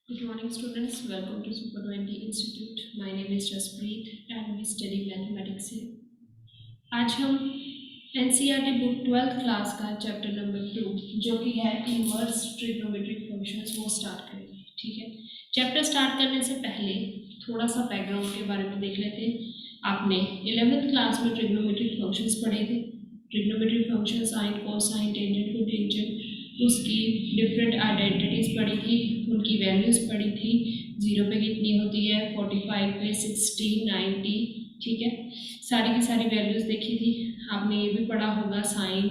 Good morning, students. Welcome to Super 20 Institute. My name is Jaspreet and we study mathematics here. आज हम NCERT book 12th class का chapter number 2 जो कि है inverse trigonometric functions वो start करेंगे। ठीक है, चैप्टर स्टार्ट करने से पहले थोड़ा सा बैकग्राउंड के बारे में देख लेते हैं। आपने 11th क्लास में ट्रिग्नोमेट्रिक फंक्शंस पढ़े थे। Trigonometric function sine cosine tangent cotangent उसकी डिफरेंट आइडेंटिटीज पढ़ी थी, उनकी वैल्यूज पढ़ी थी। 0 पे कितनी होती है, 45 पे 60 90। ठीक है, सारी की सारी वैल्यूज देखी थी। आपने ये भी पढ़ा होगा sine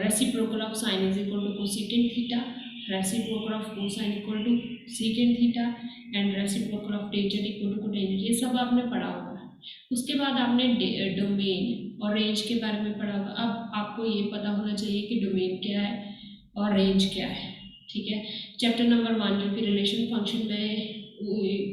reciprocal of sine is equal to cosecant theta, reciprocal of cosine equal to secant theta and reciprocal of tangent equal to cotangent. ये सब आपने पढ़ा होगा। उसके बाद आपने डोमेन और रेंज के बारे में पढ़ा होगा। अब आपको ये पता होना चाहिए कि डोमेन क्या है और रेंज क्या है। ठीक है, चैप्टर नंबर 1 जो कि रिलेशन फंक्शन में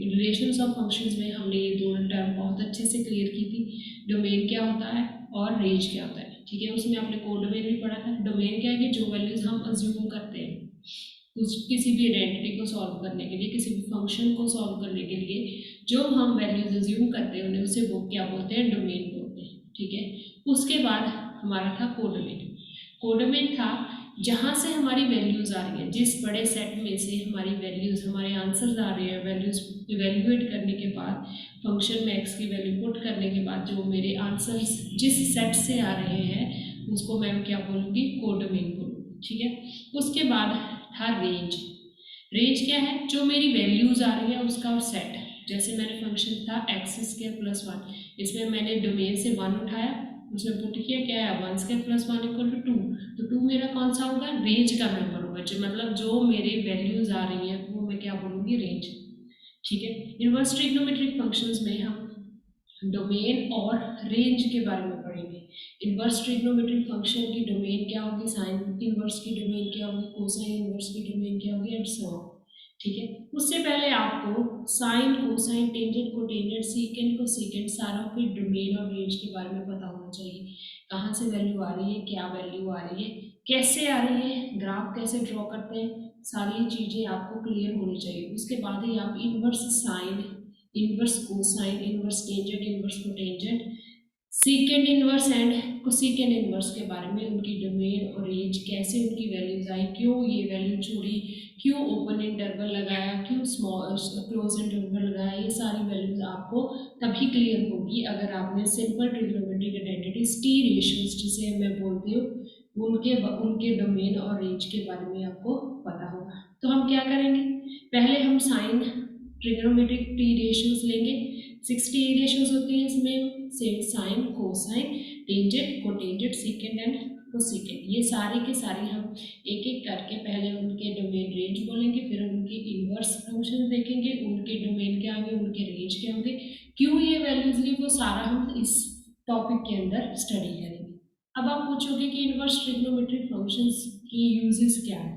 रिलेशंस ऑफ फंक्शंस में हमने ये दोनों टर्म बहुत अच्छे से क्लियर की थी। डोमेन क्या होता है और रेंज क्या होता है। ठीक है, उसमें आपने कोडोमेन भी पढ़ा था। डोमेन क्या है कि जो वैल्यूज हम अज्यूम करते हैं कुछ किसी भी आइडेंटिटी को सॉल्व करने के लिए, किसी भी फंक्शन को सॉल्व करने के लिए जो हम वैल्यूज अज्यूम करते हैं उन्हें उसे वो क्या बोलते हैं, डोमेन बोलते हैं। ठीक है, उसके बाद हमारा था कोडोमेन। कोडोमेन था जहाँ से हमारी वैल्यूज आ रही है, जिस बड़े सेट में से हमारी वैल्यूज हमारे आंसर्स आ रहे हैं, वैल्यूज इवेल्युएट करने के बाद फंक्शन में एक्स की वैल्यू पुट करने के बाद जो मेरे आंसर्स जिस सेट से आ रहे हैं उसको मैं क्या बोलूँगी, कोडोमेन बोलूँगी। ठीक है, उसके बाद था रेंज। रेंज क्या है, जो मेरी वैल्यूज आ रही है उसका सेट। जैसे मैंने फंक्शन था एक्स स्क्वायर प्लस 1, इसमें मैंने डोमेन से 1 उठाया, उसमें पुट किया, क्या है 1 स्क्वायर प्लस 1 इक्वल टू 2। तो 2 मेरा कौन सा होगा, रेंज का मेंबर होगा। जो मतलब जो मेरी वैल्यूज आ रही हैं वो मैं क्या बोलूँगी, रेंज। ठीक है, इनवर्स ट्रिग्नोमेट्रिक फंक्शंस में हम डोमेन और रेंज के बारे में पढ़ेंगे। इनवर्स ट्रिग्नोमेट्रिक फंक्शन की डोमेन क्या होगी, साइन इनवर्स की डोमेन क्या होगी, कोसाइन इनवर्स की डोमेन क्या होगी, एंड सो ऑन। ठीक है, उससे पहले आपको sine cosine tangent cotangent secant को सीकेंट सारों के डोमेन और रेंज के बारे में पता होना चाहिए। कहाँ से वैल्यू आ रही है, क्या वैल्यू आ रही है, कैसे आ रही है, ग्राफ कैसे ड्रॉ करते हैं, सारी चीज़ें आपको क्लियर होनी चाहिए। उसके बाद ही आप inverse sine, inverse cosine, inverse tangent, inverse cotangent, सीकेंड inverse and cosecant inverse के बारे में, उनकी डोमेन और रेंज, कैसे उनकी वैल्यूज आई, क्यों ये वैल्यू छोड़ी, क्यों ओपन इंटरवल लगाया, क्यों स्मॉल क्लोज इंटरवल लगाया, ये सारी वैल्यूज आपको तभी क्लियर होगी अगर आपने simple trigonometric identities T ratios जिसे मैं बोलती हूँ उनके उनके डोमेन और रेंज के बारे में आपको पता होगा। तो हम क्या करेंगे, पहले हम साइन ट्रिग्नोमेट्रिक टी रेशियोज लेंगे। 60 रेशियोज होती है इसमें, same sine cosine tangent cotangent सीकेंड and cosecant, ये सारे के सारे हम एक एक करके पहले उनके डोमेन रेंज बोलेंगे, फिर उनके इनवर्स फंक्शन देखेंगे, उनके डोमेन क्या होंगे, उनके रेंज क्या होंगे, क्यों ये वैल्यूज ली, वो सारा हम इस टॉपिक के अंदर स्टडी करेंगे। अब आप पूछोगे कि इनवर्स ट्रिग्नोमेट्रिक फंक्शंस की यूजेस क्या है।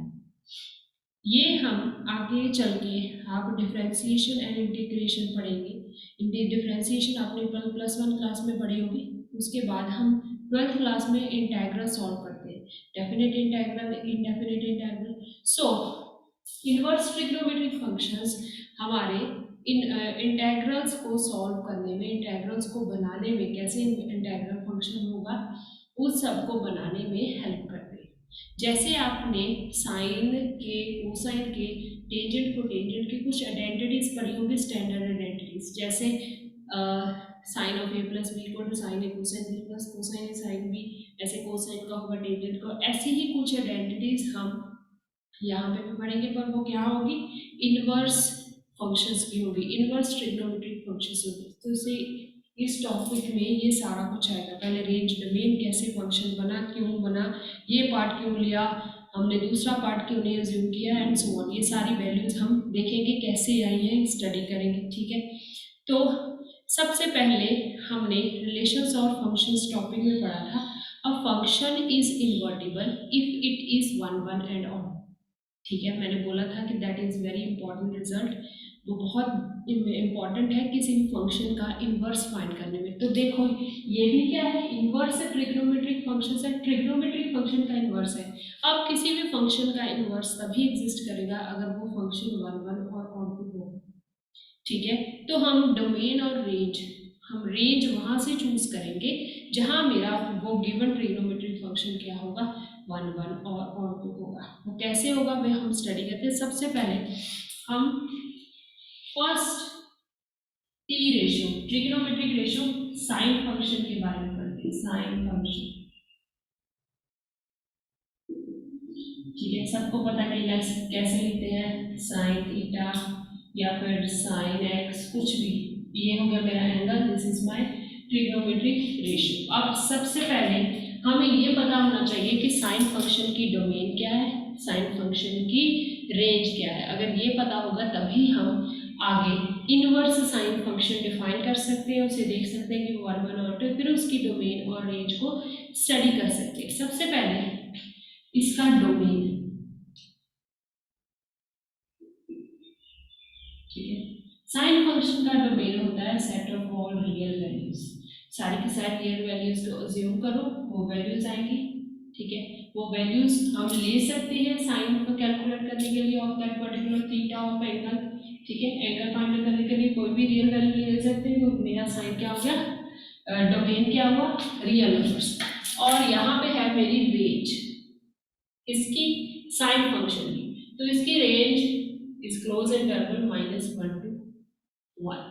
ये हम आगे चल के आप डिफरेंशिएशन एंड इंटीग्रेशन पढ़ेंगे। डिफरेंशिएशन आपने +1 क्लास में पढ़ी होगी। उसके बाद हम 12th क्लास में इंटेग्रल सॉल्व करते हैं, डेफिनेट इंटेग्रल, इनडेफिनेट इंटेग्रल। सो इनवर्स ट्रिग्नोमेट्रिक फंक्शंस हमारे इन इंटेग्रल्स को सॉल्व करने में, इंटेग्रल्स को बनाने में, कैसे इंटेग्रल फंक्शन होगा उस सब को बनाने में हेल्प करते हैं। जैसे आपने साइन के कोसाइन के टेंजेंट को टेंजेंट की कुछ आइडेंटिटीज पढ़ी होगी, स्टैंडर्ड आइडेंटिटीज, जैसे sine of A plus B equal to sine A cosine B plus cosine A sine B, ऐसे कोसाइन का होगा टेंजेंट का। ऐसी ही कुछ आइडेंटिटीज हम यहाँ पे भी पढ़ेंगे, पर वो क्या होगी, इनवर्स फंक्शंस की होगी, इनवर्स ट्रिग्नोमेट्रिक फंक्शंस होगी। तो इसे इस टॉपिक में ये सारा कुछ आएगा। पहले रेंज डोमेन कैसे फंक्शन बना, क्यों बना, ये पार्ट क्यों लिया हमने, दूसरा पार्ट क्यों नहीं अज्यूम किया, एंड सो ऑन। ये सारी वैल्यूज हम देखेंगे कैसे आई हैं, स्टडी करेंगे। ठीक है, तो सबसे पहले हमने रिलेशंस और फंक्शंस टॉपिक में पढ़ा था। A function is invertible if it is 1 1 and odd. ठीक है, मैंने बोला था कि that is very important result. वो बहुत इम्पॉर्टेंट है किसी भी फंक्शन का इन्वर्स फाइंड करने में। तो देखो ये भी क्या है, इन्वर्स है, ट्रिग्नोमेट्रिक फंक्शन है, ट्रिग्नोमेट्रिक फंक्शन का इन्वर्स है। अब किसी भी फंक्शन का इन्वर्स तभी एग्जिस्ट करेगा अगर वो फंक्शन 1 1 और ऑन टू हो। ठीक है, तो हम डोमेन और रेंज वहां से चूज करेंगे जहां मेरा वो गिवन ट्रिग्नोमेट्रिक फंक्शन क्या होगा, 1 1 और ऑन टू होगा। वो कैसे होगा वे हम स्टडी करते हैं। सबसे पहले हम first T ratio, trigonometric ratio sine function के बारे में पढ़ते हैं। साइन फंक्शन, ठीक है, सबको पता है कैसे लिखते हैं, साइन थीटा या फिर साइन एक्स, कुछ भी। ये हो गया मेरा angle, this is my trigonometric ratio. अब सबसे पहले हमें ये पता होना चाहिए कि साइन फंक्शन की डोमेन क्या है, साइन फंक्शन की रेंज क्या है। अगर ये पता होगा तभी हम आगे इनवर्स साइन फंक्शन डिफाइन कर सकते हैं, उसे देख सकते हैं कि वो 1 1 और 2, फिर उसकी डोमेन और रेंज को स्टडी कर सकते हैं। सबसे पहले इसका डोमेन, ठीक है, साइन फंक्शन का डोमेन होता है set of all real values. सारी की सारी रियल वैल्यूज को अज्यूम करो, वो वैल्यूज आएंगी। ठीक है, वो वैल्यूज हम ले सकते हैं साइन को कैलकुलेट करने के लिए of that particular theta of angle. ठीक है, एंगल फाइंड करने के लिए कोई भी रियल वैल्यू ले सकते हैं। तो मेरा साइन क्या हो गया, डोमेन क्या हुआ, रियल नंबर्स। और यहाँ पे है मेरी रेंज इसकी साइन फंक्शन की, तो इसकी range is close interval -1 to 1।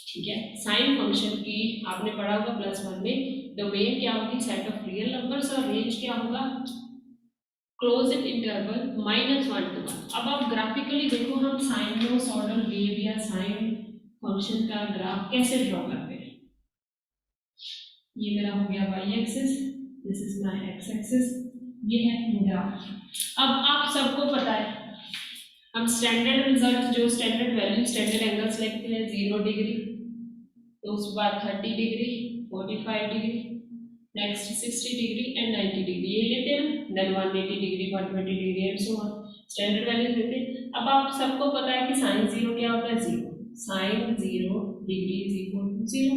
ठीक है, साइन फंक्शन की आपने पढ़ा होगा +1 में, डोमेन क्या होगी, सेट ऑफ रियल नंबर्स, और रेंज क्या होगा, क्लोज इंटरवल -1 to 1। अब आप ग्राफिकली देखो, हम साइन ऑर्डर वेव या साइन फंक्शन का ग्राफ कैसे ड्रॉ करते हैं। ये मेरा हो गया y axis, this is my x axis, ये है ग्राफ। अब आप सबको पता है हम स्टैंडर्ड रिजल्ट, जो स्टैंडर्ड वैल्यू, स्टैंडर्ड एंगल्स लिखते हैं 0 डिग्री, तो उसके बाद 30 degree, 45 degree, next 60 degree and 90 degree, ये लेते हैं। Then 180 degree, 120 degree and so on, standard values लेते हैं। अब आप सबको पता है कि साइन 0 क्या होता है, 0, sine 0 degree is equal to 0,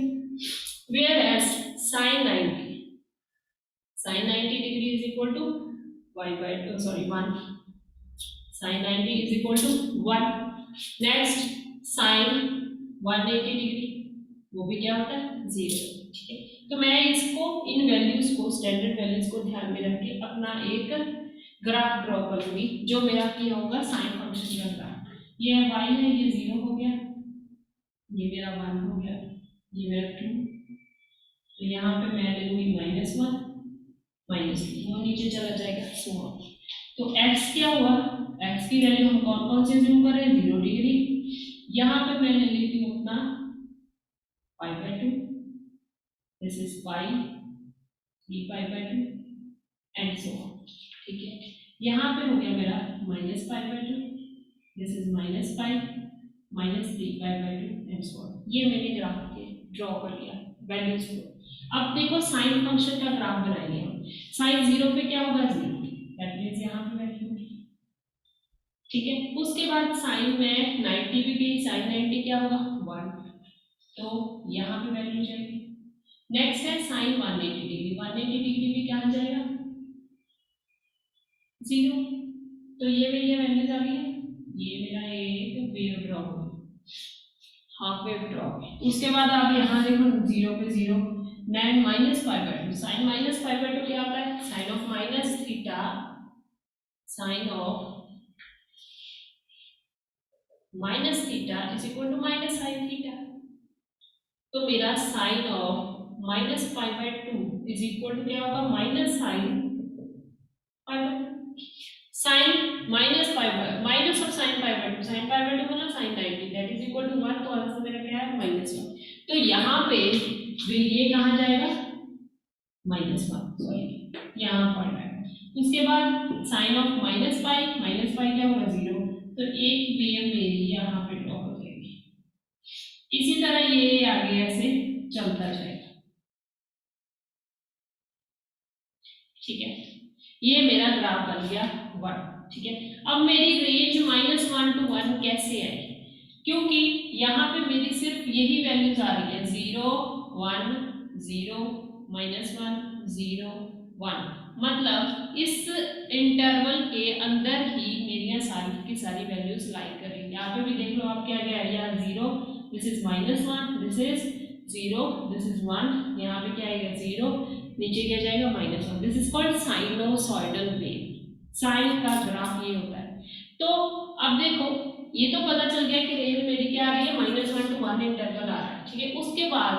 whereas sine साइन 90, sine 90 degree is equal to y by 1, sine 90 is equal to 1। Next sine 180 degree, वो भी क्या होता है, 0। ठीक है, तो मैं इसको, इन वैल्यूज को, स्टैंडर्ड वैल्यूज को ध्यान में रख के अपना एक ग्राफ ड्रॉ करूंगी, जो मेरा क्या होगा, साइन फंक्शन का ग्राफ। ये y है, ये 0 हो गया, ये मेरा 1 हो गया, ये मेरा 2, तो यहाँ पे मैं लूंगी -1 -2, वो नीचे चला जाएगा, सो ऑन। तो x क्या हुआ, x की वैल्यू हम कौन कौन से जूम करें, 0 डिग्री, यहाँ पे मैं ले लेती हूँ अपना π/2, this is pi 3π/2 and so on. ठीक है, यहाँ पे हो गया मेरा -π/2, this is -π -3π/2 and so on. ये मैंने ग्राफ के ड्रॉ कर लिया वैल्यूज को। अब देखो साइन फंक्शन का ग्राफ बनाएंगे हम। साइन 0 पे क्या होगा, 0, दैट मींस यहाँ पे वैल्यू होगी। ठीक है, उसके बाद साइन में 90 भी गई, साइन 90 क्या होगा, 1, तो यहाँ पे वैल्यू जाएगी। नेक्स्ट है साइन 180 डिग्री, 180 डिग्री भी क्या जाएगा, 0, तो ये मेरी वैल्यूज आ गई। ये मेरा एक वेव ड्रॉ हो गया, हाफ वेव ड्रॉ। उसके बाद आप यहाँ देखो 0 पे 0, देन -π/2, साइन -π/2 क्या होता है, sine of minus theta, sine of minus theta is equal to minus sine theta. तो मेरा sine of -π/2 is equal to क्या होगा, minus sine π/2, sine minus of sine π/2, sine π/2 मतलब sine 90, that is equal to 1, तो answer मेरा क्या है, -1। तो यहाँ पे ये कहाँ जाएगा, -1, सॉरी यहाँ पॉइंट आएगा। उसके बाद साइन ऑफ -π क्या होगा, 0, तो एक वेव मेरी यहाँ पे ड्रॉ हो जाएगी। इसी तरह ये आगे ऐसे चलता जाएगा। ठीक है, ये मेरा ग्राफ बन गया 1। ठीक है, अब मेरी रेंज -1 to 1 कैसे आई, क्योंकि यहाँ पे मेरी सिर्फ यही वैल्यूज आ रही है 0 1 0 -1 0 1, मतलब इस इंटरवल के अंदर ही मेरी सारी की सारी वैल्यूज लाई करेंगे। यहाँ पे भी देख लो आप क्या गया है, यहाँ 0, this is -1, this is 0, this is 1, यहाँ पे क्या आएगा 0, नीचे क्या जाएगा -1। This is called sinusoidal wave. Sine का ग्राफ ये होता है। तो अब देखो ये तो पता चल गया कि रेंज मेरी क्या आ रही है, -1 to 1 इंटरवल आ रहा है, ठीक है। उसके बाद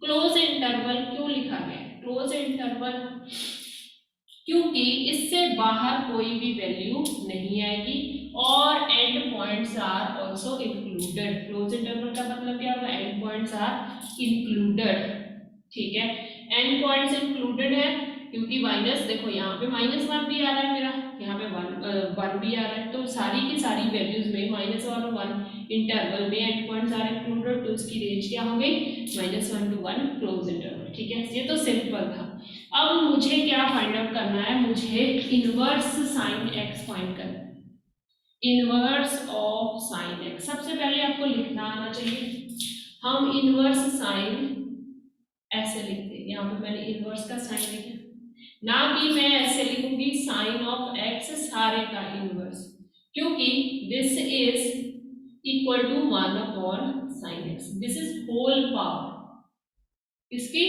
क्लोज इंटरवल क्यों लिखा गया? क्लोज इंटरवल क्योंकि इससे बाहर कोई भी वैल्यू नहीं आएगी और and points are also included. Close interval का मतलब क्या होगा? एंड पॉइंट्स आर इंक्लूडेड, ठीक है। एंड पॉइंट्स इंक्लूडेड है क्योंकि माइनस, देखो यहाँ पे -1 भी आ रहा है मेरा, यहाँ पे 1 भी आ रहा है, तो सारी की सारी वैल्यूज में -1 और 1 इंटरवल में एंड पॉइंट्स आर इंक्लूडेड, तो इसकी रेंज क्या हो गई? -1 to 1 क्लोज इंटरवल, ठीक है। ये तो सिंपल था। अब मुझे क्या फाइंड आउट करना है? मुझे इनवर्स साइन एक्स फाइंड करना है, इनवर्स ऑफ साइन एक्स। सबसे पहले आपको लिखना आना चाहिए। हम इनवर्स साइन ऐसे लिखते हैं, यहाँ पे मैंने इनवर्स का साइन लिखा, ना कि मैं ऐसे लिखूंगी साइन ऑफ एक्स सारे का इनवर्स, क्योंकि this is equal to 1 upon sine X, this is whole power. इसकी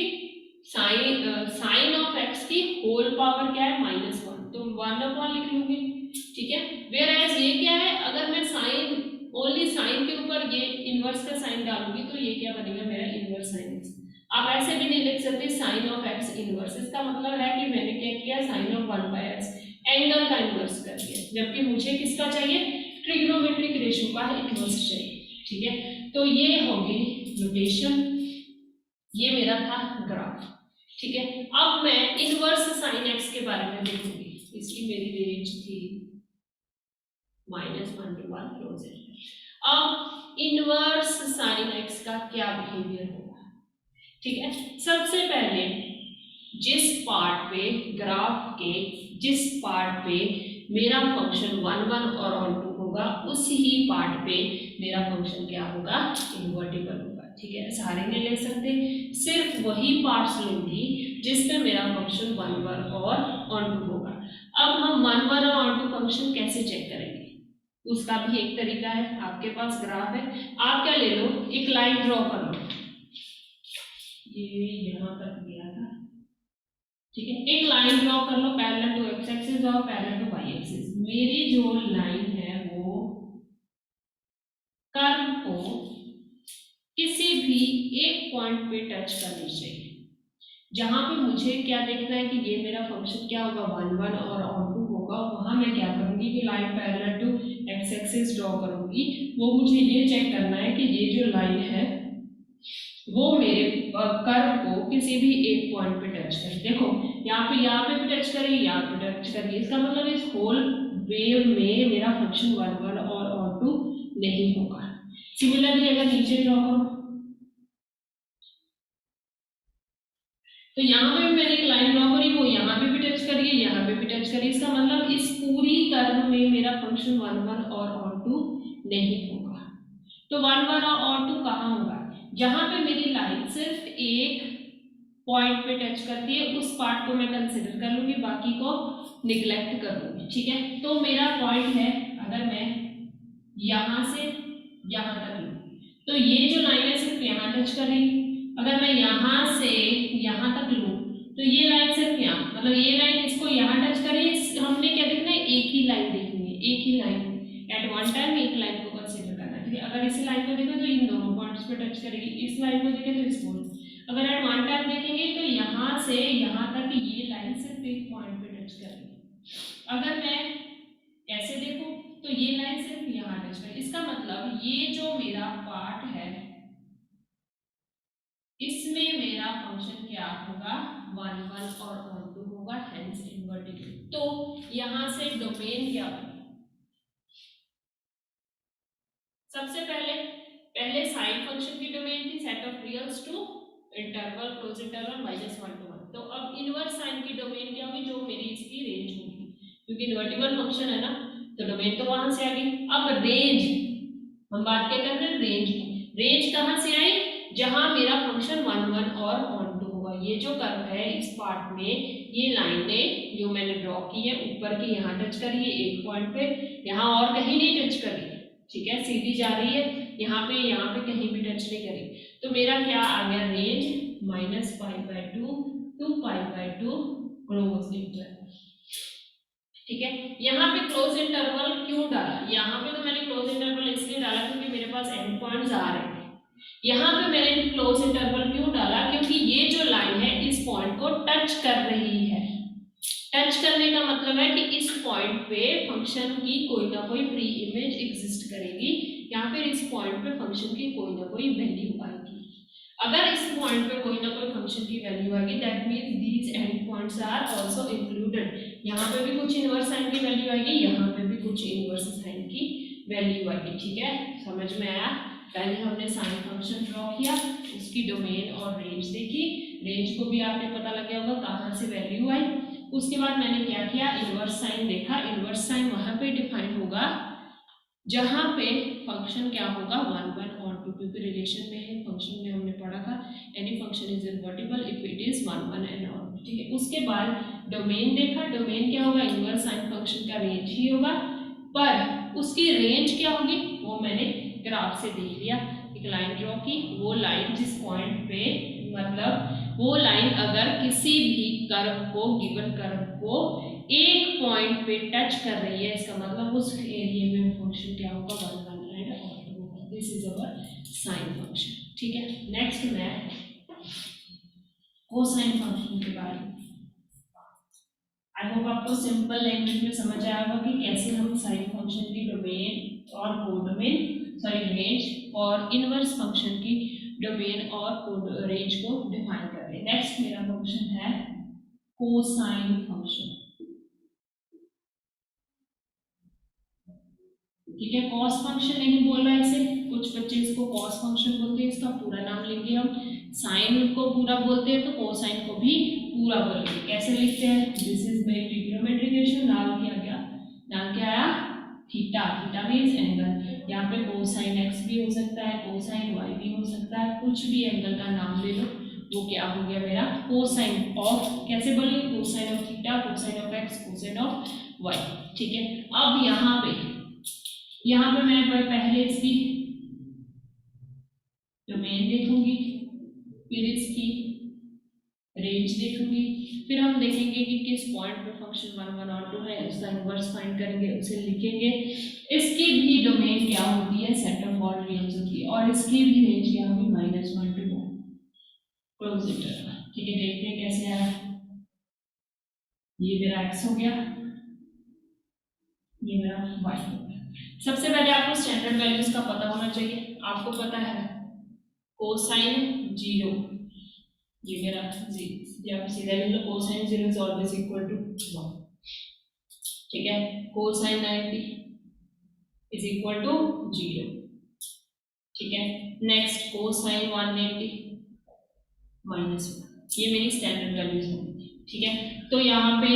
साइन ऑफ एक्स की होल पावर क्या है? -1, तो 1 अपॉन लिख लूंगी, ठीक है। वेयर एज ये क्या है? अगर मैं साइन ओनली साइन के ऊपर ये इनवर्स का साइन डालूंगी तो ये क्या बनेगा मेरा? Inverse sine x. आप ऐसे भी नहीं लिख सकते साइन ऑफ एक्स इनवर्स, इसका मतलब है कि मैंने क्या किया? साइन ऑफ 1/x एंगल का इनवर्स कर दिया, जबकि मुझे किसका चाहिए? ट्रिग्नोमेट्रिक रेशियो का इनवर्स चाहिए, ठीक है। तो ये होगी नोटेशन, ये मेरा था ग्राफ, ठीक है। अब मैं इनवर्स साइन एक्स के बारे में देखूंगी। इसकी मेरी रेंज थी -1 to 1 क्लोज इंटरवल। अब इनवर्स साइन एक्स का क्या बिहेवियर होगा, ठीक है। सबसे पहले जिस पार्ट पे ग्राफ के जिस पार्ट पे मेरा फंक्शन 1 1 और ऑन 2 होगा, उस ही पार्ट पे मेरा फंक्शन क्या होगा? इन्वर्टिबल होगा, ठीक है। सारे नहीं ले सकते, सिर्फ वही पार्ट्स लूंगी जिस पे मेरा फंक्शन 1 1 और ऑन 2 होगा। अब हम 1 1 और ऑन 2 फंक्शन कैसे चेक करेंगे? उसका भी एक तरीका है, आपके पास ग्राफ है, आप क्या ले लो, एक लाइन ड्रॉ कर लो, ये यहाँ तक गया था, ठीक है। एक लाइन ड्रॉ कर लो पैरेलल टू एक्स एक्सिस और पैरेलल टू वाई एक्सिस। मेरी जो लाइन है वो कर्व को किसी भी एक पॉइंट पे टच करनी चाहिए, जहां पे मुझे क्या देखना है कि ये मेरा फंक्शन क्या होगा? 1 1 और ऑन 2 होगा। वहां मैं क्या करूंगी कि line parallel to X axis draw करूंगी। वो मुझे ये चेक करना है कि ये जो लाइन है वो मेरे कर्व को किसी भी एक पॉइंट पे टच करे। देखो यहाँ पे भी टच करेगी, यहाँ पे टच करेगी, इसका मतलब इस होल वेव में मेरा फंक्शन 1 1 और ऑन 2 नहीं होगा। सिमिलरली अगर नीचे ड्रॉ करो तो यहाँ पे भी मैंने एक लाइन ड्रॉ करी, वो यहाँ पे भी टच करिए, यहाँ पे भी टच करिए, इसका मतलब इस पूरी कर्व में मेरा फंक्शन 1 1 और ऑन 2 नहीं होगा। तो 1 1 और ऑन 2 कहाँ होगा? जहां पे मेरी लाइन सिर्फ एक पॉइंट पे टच करती है, उस पार्ट को मैं कंसिडर कर लूंगी, बाकी को निग्लेक्ट कर लूंगी, ठीक है। तो मेरा पॉइंट है, अगर मैं यहां से यहां तक लूं तो ये जो लाइन है सिर्फ यहाँ टच करेगी। अगर मैं यहाँ से यहाँ तक लूं तो ये लाइन सिर्फ यहाँ, मतलब ये लाइन इसको यहाँ टच करेगी। हमने क्या देखना है? एक ही लाइन देखनी है, एक ही लाइन एट वन टाइम, एक लाइन को कंसिडर करना है, ठीक है। अगर इस लाइन को देखें तो इन दोनों पॉइंट्स पे टच करेगी, इस लाइन को देखें तो इसको। अगर एट वन टाइम देखेंगे तो यहाँ से यहाँ तक ये लाइन सिर्फ एक पॉइंट पे टच करेगी। अगर मैं ऐसे देखूं तो ये लाइन सिर्फ यहाँ टच करेगी, इसका मतलब ये जो मेरा पार्ट है इसमें मेरा फंक्शन क्या होगा? 1 1 और ऑन 2 होगा, हेंस इन्वर्टिबल। तो यहां से डोमेन क्या बनेगा? सबसे पहले साइन फंक्शन की डोमेन थी set of reals to interval close interval -1 to 1। तो अब इनवर्स साइन की डोमेन क्या होगी? जो मेरी इसकी रेंज होगी, क्योंकि इन्वर्टिबल फंक्शन है ना, तो डोमेन तो वहां से आ गई। अब रेंज हम बात क्या कर रहे हैं, रेंज की। रेंज कहाँ से आई, जहां मेरा फंक्शन 1 1 और ऑन टू होगा। ये जो कर्व है इस पार्ट में, ये लाइनें जो मैंने ड्रॉ की है ऊपर की यहाँ टच करी है एक पॉइंट पे, यहाँ और कहीं नहीं टच करी है, ठीक है, सीधी जा रही है, यहाँ पे कहीं भी टच नहीं करी। तो मेरा क्या आ गया, रेंज -π/2 to π/2 क्लोज इंटरवल। ठीक है, यहाँ पे क्लोज इंटरवल क्यों डाला, यहाँ पे तो मैंने क्लोज इंटरवल इसलिए डाला क्योंकि मेरे पास एंड पॉइंट्स आ रहे हैं। यहाँ पे मैंने क्लोज इंटरवल क्यों डाला, क्योंकि ये जो लाइन है इस पॉइंट को टच कर रही है। टच करने का मतलब है कि इस पॉइंट पे फंक्शन की कोई ना कोई प्री इमेज एग्जिस्ट करेगी, या फिर इस पॉइंट पे फंक्शन की कोई ना कोई वैल्यू आएगी। अगर इस पॉइंट पे कोई ना कोई फंक्शन की वैल्यू आएगी, that means these end points are also included. यहाँ पे भी कुछ इनवर्स साइन की वैल्यू आएगी, यहाँ पे भी कुछ इनवर्स साइन की वैल्यू आएगी। ठीक है, समझ में आया। पहले हमने साइन फंक्शन ड्रॉ किया, उसकी डोमेन और रेंज देखी, रेंज को भी आपने पता लग गया होगा कहाँ से वैल्यू आई। उसके बाद मैंने क्या किया, इनवर्स साइन देखा। इनवर्स साइन वहां पे डिफाइन होगा जहां पे फंक्शन क्या होगा, 1 1 और 2 2 के रिलेशन में है। फंक्शन में हमने पढ़ा था any function is invertible if it is 1 1 and और। ठीक है, उसके बाद डोमेन देखा। डोमेन क्या होगा, इनवर्स साइन फंक्शन का रेंज ही होगा, पर उसकी रेंज क्या होगी वो मैंने ग्राफ से देख लिया। एक लाइन ड्रॉ की, वो लाइन जिस पॉइंट पे, मतलब वो लाइन अगर किसी भी कर्व को, गिवन कर्व को एक पॉइंट पे टच कर रही है, इसका मतलब उस एरिया में फंक्शन क्या होगा, 1 1 एंड और होगा। This is our sine function. ठीक है, नेक्स्ट मैं कोसाइन फंक्शन के बारे में, आई होप आपको सिंपल लैंग्वेज में समझ आया होगा कि कैसे हम साइन फंक्शन की डोमेन और कोडोमेन, सॉरी रेंज और इनवर्स फंक्शन की डोमेन और रेंज को डिफाइन कर रहे हैं। नेक्स्ट मेरा फंक्शन है कोसाइन फंक्शन। ठीक है, कॉस फंक्शन नहीं बोल रहा है इसे, कुछ बच्चे इसको कॉस फंक्शन बोलते हैं, इसका पूरा नाम लेंगे हम। साइन को पूरा बोलते हैं तो कोसाइन को भी पूरा बोलेंगे। कैसे लिखते हैं, this is by trigonometry equation, नाम क्या गया, नाम क्या आया, थीटा। Theta means angle. यहाँ पे कोसाइन एक्स भी हो सकता है, कोसाइन वाई भी हो सकता है, कुछ भी एंगल का नाम ले लो, वो क्या हो गया मेरा कोसाइन ऑफ, कैसे बोलेंगे, cosine of theta, cosine of X, cosine of Y. ठीक है, अब यहाँ पे मैं पहले इसकी डोमेन देखूंगी, फिर इसकी रेंज देखूंगी, फिर हम देखेंगे कि किस पॉइंट पे फंक्शन 1 1 और 2 है, उसका इनवर्स फाइंड करेंगे, उसे लिखेंगे। इसकी भी डोमेन क्या होती है, सेट ऑफ ऑल रियल्स होती है, और इसकी भी रेंज क्या होगी, -1 to 1 क्लोज इंटरवल। ठीक है, देखते हैं कैसे आया। ये मेरा x हो गया, ये मेरा y हो गया। सबसे पहले आपको स्टैंडर्ड वैल्यूज का पता होना चाहिए। आपको पता है कोसाइन 0, ये मेरा जब सीधा लिख लो, cosine 0 is always equal to 1। ठीक है, कोसाइन 90 इज इक्वल टू 0। ठीक है, नेक्स्ट कोसाइन 180 -1, ये मेरी स्टैंडर्ड वैल्यूज होंगी। ठीक है, तो यहाँ पे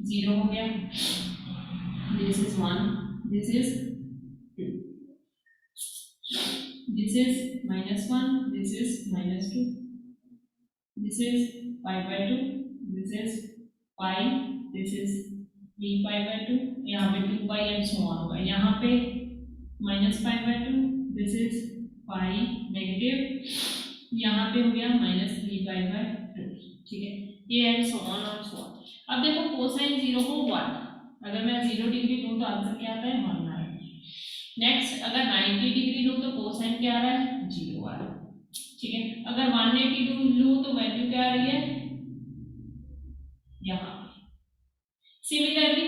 0 हो गया, this is 1, this is 2, this is -1, this is -2, this is π/2, this is pi, this is 3π/2, यहाँ पे 2 pi and so on होगा। यहाँ पे -π/2, this is pi नेगेटिव, यहाँ पे हो गया -3π/2। ठीक है, ये एंड सो ऑन और सो ऑन। अब देखो कोसाइन 0 को 1, अगर मैं 0 डिग्री लूँ तो आंसर क्या आता है, 1 आएगा। नेक्स्ट अगर 90 डिग्री लूँ तो कोसाइन क्या आ रहा है, 0 आ रहा है। ठीक है, अगर 180 लूँ तो वैल्यू क्या आ रही है, यहाँ। सिमिलरली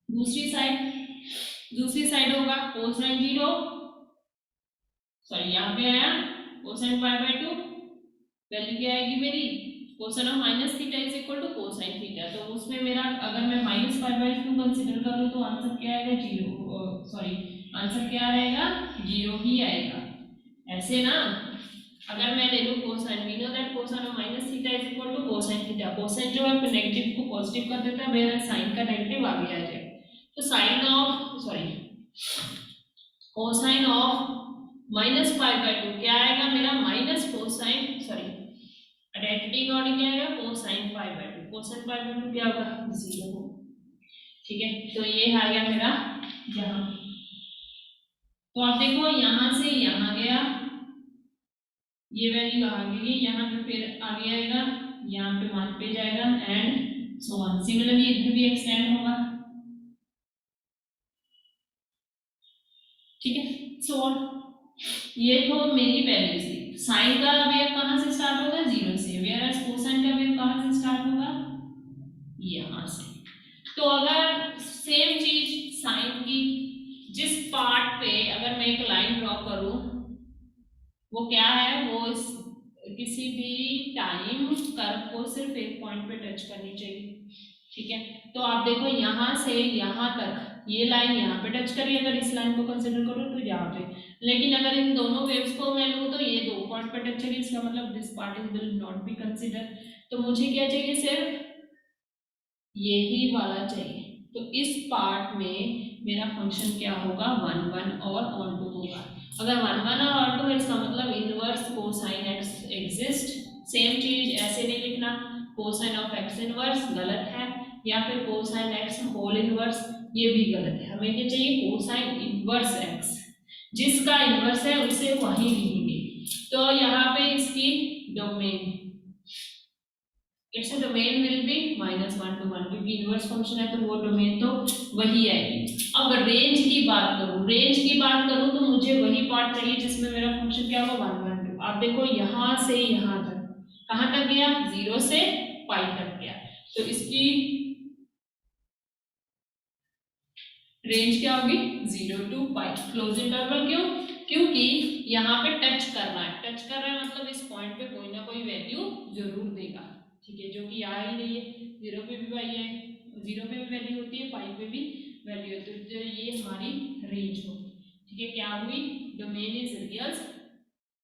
दूसरी साइड होगा कोसाइन 0, सॉरी यहाँ पे आया कोसाइन π/2, वैल्यू क्या आएगी मेरी, cosine of minus theta is equal to cosine theta. तो उसमें मेरा अगर मैं -π/2 कंसीडर करूँ तो आंसर क्या आएगा, 0, सॉरी आंसर क्या रहेगा, 0 ही आएगा। ऐसे ना, अगर मैं ले लूँ cosine, we know that cosine of minus theta is equal to cosine theta. Cosine जो है नेगेटिव को पॉजिटिव कर देता है, मेरा साइन का नेगेटिव आगे आ जाएगा। तो sine of, sorry cosine of -5/2 क्या आएगा मेरा, minus cosine, sorry identity according क्या आएगा, कोसाइन 5/2। कोसाइन 5/2 क्या होगा, 0। ठीक है, तो ये आ गया मेरा यहाँ। तो आप देखो यहाँ से यहाँ गया, ये वैल्यू आ गई, यहाँ पे फिर आगे आएगा, यहाँ पे 1 पे जाएगा एंड सो ऑन। सिमिलरली इधर भी एक्सटेंड होगा। ठीक है, सो ऑन। ये तो मेरी वैल्यू थी। साइन का वेव कहाँ से स्टार्ट होगा, 0 से, वेयर एज कोसाइन का वेव कहाँ से स्टार्ट होगा, यहाँ से। तो अगर सेम चीज साइन की जिस पार्ट पे अगर मैं एक लाइन ड्रॉ करूं, वो क्या है, वो इस किसी भी टाइम कर्व को सिर्फ एक पॉइंट पे टच करनी चाहिए। ठीक है, तो आप देखो यहाँ से यहाँ तक ये लाइन यहाँ पे टच करी, अगर इस लाइन को कंसिडर करो तो यहाँ पे, लेकिन अगर इन दोनों वेव्स को मैं लूँ तो ये 2 पॉइंट पे टच करी, इसका मतलब this part is will not be consider. तो मुझे क्या चाहिए, सिर्फ यही वाला चाहिए। तो इस पार्ट में मेरा फंक्शन क्या होगा, 1 1 और ऑन टू होगा। अगर 1 1 और ऑन टू है, इसका मतलब inverse cosine x exist. Same चीज ऐसे नहीं लिखना, कोसाइन ऑफ एक्स इनवर्स गलत है, या फिर कोसाइन एक्स होल इनवर्स, ये भी गलत है। हमें क्या चाहिए, कोसाइन इनवर्स एक्स, जिसका इनवर्स है उसे वही लिखेंगे। तो यहाँ पे इसकी domain, its domain will be -1 to 1, क्योंकि इनवर्स फंक्शन है तो वो डोमेन तो वही आएगी। अब रेंज की बात करूं, रेंज की बात करूं तो मुझे वही पार्ट चाहिए जिसमें मेरा फंक्शन क्या होगा, 1 1 2। आप देखो यहाँ से यहाँ तक कहाँ तक गया, 0 से पाई तक गया। तो इसकी रेंज क्या होगी, 0 to पाई। क्लोज इंटरवल क्यों, क्योंकि यहाँ पे टच कर रहा है, टच कर रहा है मतलब इस पॉइंट पे कोई ना कोई वैल्यू जरूर देगा। ठीक है, जो कि आ ही रही है, 0 पे भी पाई है, 0 पे भी वैल्यू होती है, पाई पे भी वैल्यू होती है। तो ये हमारी रेंज होगी। ठीक है, क्या हुई, domain is real,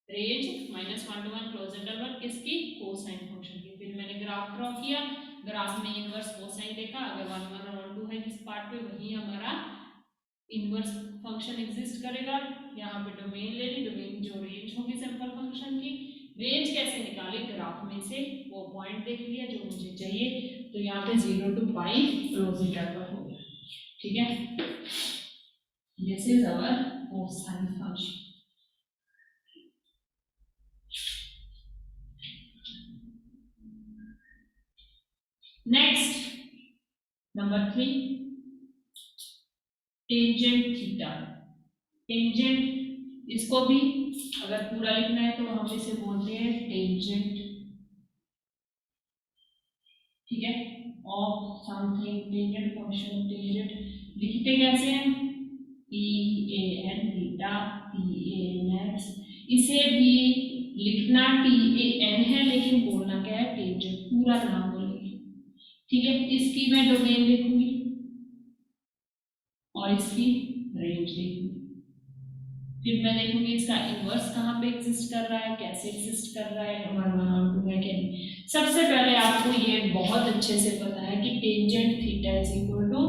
range -1 to 1 close interval किसकी, कोसाइन फंक्शन की। फिर मैंने ग्राफ ड्रॉ किया, ग्राफ में इनवर्स कोसाइन देखा, अगर 1 1 और 1 2 है जिस पार्ट पे, वही हमारा इनवर्स फंक्शन एग्जिस्ट करेगा। यहाँ पे डोमेन ले ली, डोमेन जो रेंज होगी सिंपल फंक्शन की। रेंज कैसे निकाली, ग्राफ में से वो पॉइंट देख लिया जो मुझे चाहिए, तो यहाँ पे 0 to पाई क्लोज इंटरवल हो गया। ठीक है, this is our cosine function. Next number 3, tangent theta. Tangent, इसको भी अगर पूरा लिखना है तो हम इसे बोलते हैं टेंजेंट। ठीक है, of something, tangent function, tangent लिखते कैसे हैं, T A N theta, T A N X. इसे भी लिखना टी ए एन है, लेकिन बोलना क्या है, टेंजेंट, पूरा नाम बोलेंगे। ठीक है, इसकी मैं डोमेन लिखूंगी और इसकी रेंज लिखूंगी। फिर मैं देखूंगी इसका इनवर्स कहाँ पे एग्जिस्ट कर रहा है, कैसे एग्जिस्ट कर रहा है, 1 1 और 2 है क्या नहीं। सबसे पहले आपको ये बहुत अच्छे से पता है कि tangent theta is equal to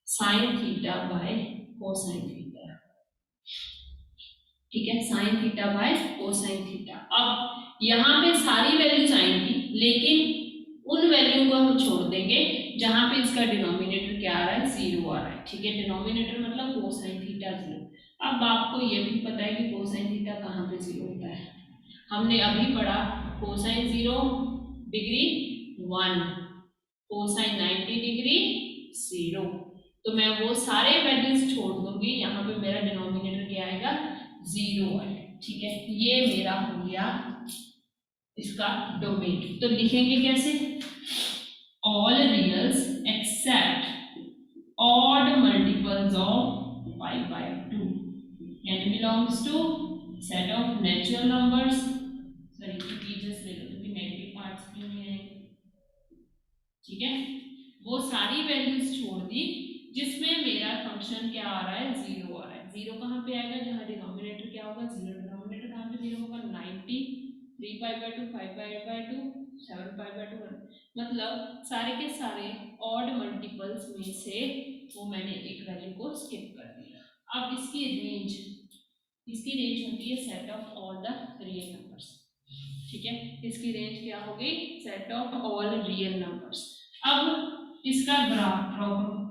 sine theta by cosine theta. ठीक है, sine theta by cosine theta. अब यहाँ पे सारी वैल्यूज आएंगी, लेकिन उन वैल्यू को हम छोड़ देंगे जहां पे इसका डिनोमिनेटर क्या आ रहा है, 0 आ रहा है। ठीक है, डिनोमिनेटर मतलब कोसाइन थीटा 0। अब आपको ये भी पता है कि कोसाइन थीटा कहाँ पे 0 होता है, हमने अभी पढ़ा, कोसाइन 0 डिग्री 1, कोसाइन 90 डिग्री 0। तो मैं वो सारे वैल्यूज छोड़ दूंगी, यहाँ पे मेरा डिनोमिनेटर क्या आएगा, 0 आएगा। ठीक है, ये मेरा हो गया इसका डोमेन। तो लिखेंगे कैसे, all reals except odd multiples of pi by 2 and belongs to set of natural numbers, sorry integers ले लो क्योंकि नेगेटिव पार्ट्स क्यों नहीं आएंगे। ठीक है, वो सारी वैल्यूज छोड़ दी जिसमें मेरा फंक्शन क्या आ रहा है, 0 आ रहा है। 0 कहाँ पे आएगा, जहाँ डिनोमिनेटर क्या होगा, 0। डिनोमिनेटर कहाँ पे 0 होगा, 90, 3 pi by 2, 5 pi by 2, 7 pi by 2, 1। मतलब सारे के सारे ऑड मल्टीपल्स में से वो मैंने एक वैल्यू को स्किप कर दिया। अब इसकी रेंज होती है set of all the real numbers. ठीक है, इसकी रेंज क्या होगी? Set of all real numbers. अब इसका ग्राफ ड्रॉ करो।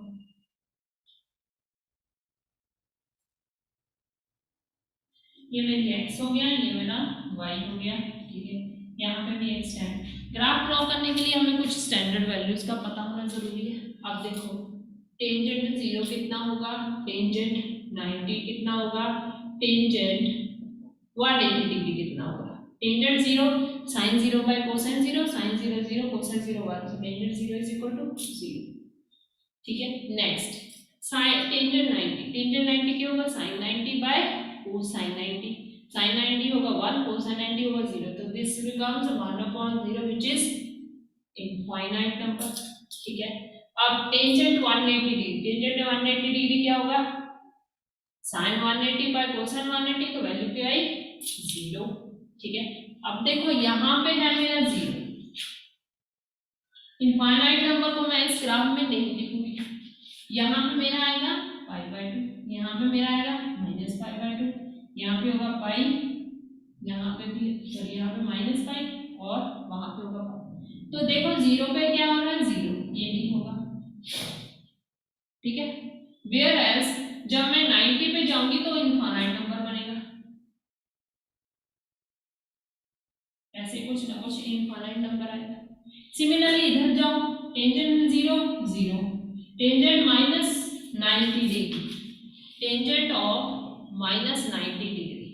ये मेरी x हो गया, ये मेरा y हो गया। ठीक है, यहाँ पे भी एक स्टैंड ग्राफ ड्रॉ करने के लिए हमें कुछ स्टैंडर्ड वैल्यूज का पता होना जरूरी है। अब देखो टेंजेंट 0 कितना होगा, टेंजेंट 90 कितना होगा, टेंजेंट 180 डिग्री कितना होगा। Tangent 0 sin 0 by cosine 0, sin 0 0 cosine 0 1, so tangent 0 is equal to 0। ठीक है, नेक्स्ट sin टेंजेंट 90, टेंजेंट 90 क्या होगा, sin 90 बाय कोसाइन 90, sin 90 होगा 1, कोसाइन 90 होगा 0, तो this becomes 1/0 which is infinite number. ठीक है, अब टेंजेंट 180 डिग्री, टेंजेंट 180 डिग्री क्या होगा, sin 180 बाय कोसाइन 180, तो वैल्यू क्या आई 0। ठीक है, अब देखो यहाँ पे है मेरा 0, इनफाइनाइट नंबर को मैं इस ग्राफ में नहीं लिखूंगी। यहाँ पे मेरा आएगा π/2, यहाँ पे मेरा आएगा -π/2, यहाँ पे होगा पाई, यहाँ पे भी सॉरी यहाँ पे -π और वहां पे होगा पाई। तो देखो 0 पे क्या हो रहा है, 0, ये नहीं होगा। ठीक है, वेयर एज जब मैं 90 पे जाऊंगी तो इनफाइनाइट नंबर बनेगा, ऐसे कुछ ना कुछ इनफाइनाइट नंबर आएगा। सिमिलरली इधर जाओ, tangent 0 0, tangent -90 degree, tangent of -90 degree,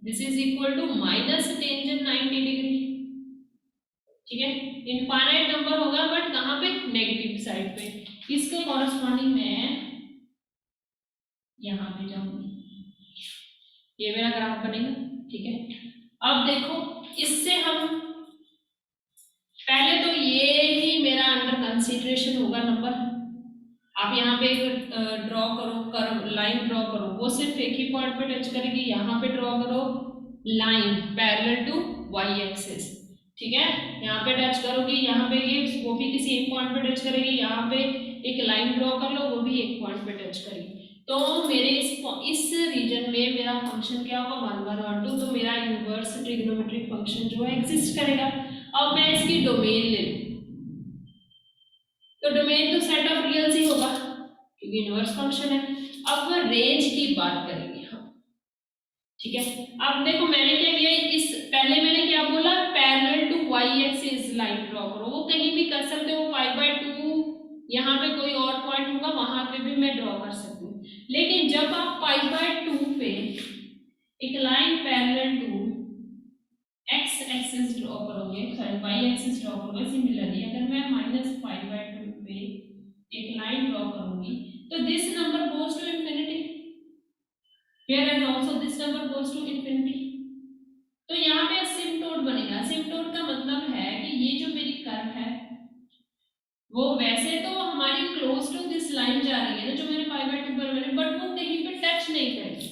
this is equal to minus tangent 90 degree. ठीक है, इनफाइनाइट नंबर होगा बट कहाँ पे, नेगेटिव साइड पे। इसके कॉरस्पॉन्डिंग मैं यहाँ पे जाऊंगी, ये मेरा ग्राफ बनेगा। ठीक है, अब देखो इससे हम पहले तो ये ही मेरा अंडर कंसीडरेशन होगा नंबर। आप यहाँ पे ड्रॉ करो, कर्व लाइन ड्रॉ करो, वो सिर्फ एक ही पॉइंट पे टच करेगी। यहाँ पे ड्रॉ करो line parallel to Y axis. ठीक है, यहाँ पे टच करोगी, यहाँ पे ये वो भी किसी एक पॉइंट पे टच करेगी, यहाँ पे एक लाइन ड्रॉ कर लो, वो भी एक पॉइंट पे टच करेगी। तो मेरे इस रीजन में मेरा फंक्शन क्या होगा 1 1 और 2, तो मेरा इनवर्स ट्रिग्नोमेट्रिक फंक्शन जो है एग्जिस्ट करेगा। अब मैं इसकी डोमेन ले लूं, तो डोमेन तो सेट ऑफ रियल्स ही होगा क्योंकि इनवर्स फंक्शन है। अब मैं रेंज की बात करेंगे हम। ठीक है, अब देखो मैंने क्या किया, इस पहले मैंने क्या बोला, parallel to Y axis line draw करो, वो कहीं भी कर सकते हो, π/2 यहाँ पे कोई और पॉइंट होगा वहां पे भी मैं ड्रॉ कर सकती हूँ। लेकिन जब आप π/2 पे एक line parallel to X axis draw करोगे, सॉरी वाई एक्सिस ड्रॉ करोगे, सिमिलरली अगर मैं -π/2 पे एक लाइन ड्रॉ करूंगी, तो this number goes to infinity, whereas also this number goes to infinity। तो यहाँ पे असिम्पटोट बनेगा। असिम्पटोट का मतलब है कि ये जो मेरी कर्व है वो वैसे तो हमारी क्लोज टू दिस लाइन जा रही है ना, जो मैंने π/2 पर मैंने, बट वो कहीं पे टच नहीं करेगी।